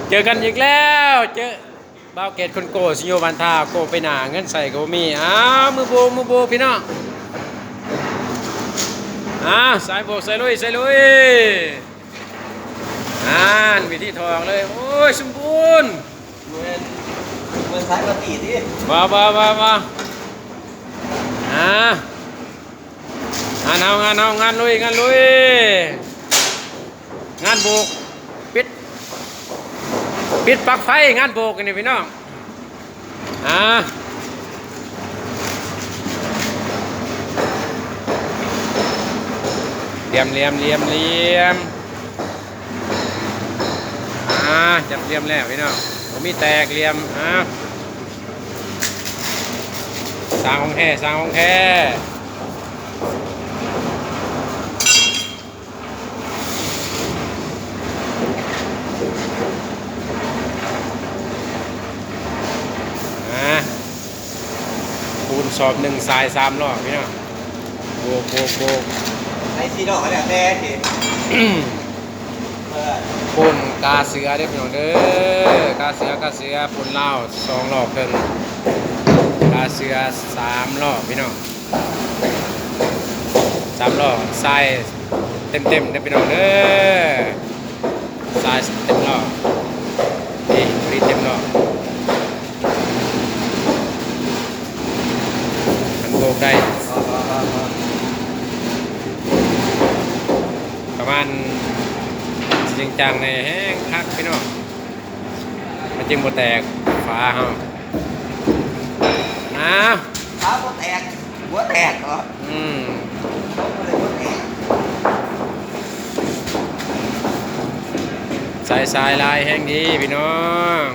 เจอกันอีกแล้วเจอบ่าวเกตคนโกสิโยบันทาโกไปหนาเงินใส่ก็บ่มีอ้าวมือโบพี่น้องสายโบกใส่ลุยใส่ลุยวิธีทองเลยโอ้ยสมบูรณ์เหมือนสายปกติที่มางานเอางานลุยงานโบกปิดปลั๊กไฟงานโบกกันนี่พี่น้องเหลี่ยมจับเหลี่ยมแล้วพี่น้องผมมีแตกเหลี่ยมสร้างของแท้ปูนสอบ1 ทราย 3 รอบพี่น้องโบกไอ้ซีดอกอะไรแต่ทีปูนกาเสือเด้อพี่น้องเด้อกาเสือปูนเล่า2 รอบครึ่งกาเสือ3 รอบพี่น้อง3 รอบทรายเต็มเด้อพี่น้องเด้อทรายเต็มรอบนี่รีเต็มรอบมันโบกได้ประมาณจริงจังในแห้งคักพี่น้องมันจึงบ่แตกฝาเฮาขาก็แตกหัวแตกเหรอสายลายแห้งดีพี่น้อง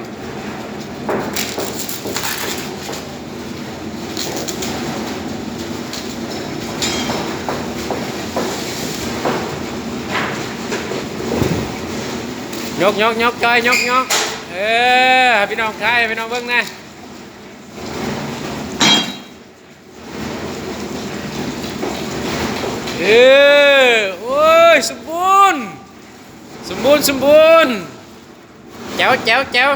ยกจอยยกพี่น้องใครพี่น้องเบิ่งนะโอ้ยสมบูรณ์แจ๋ว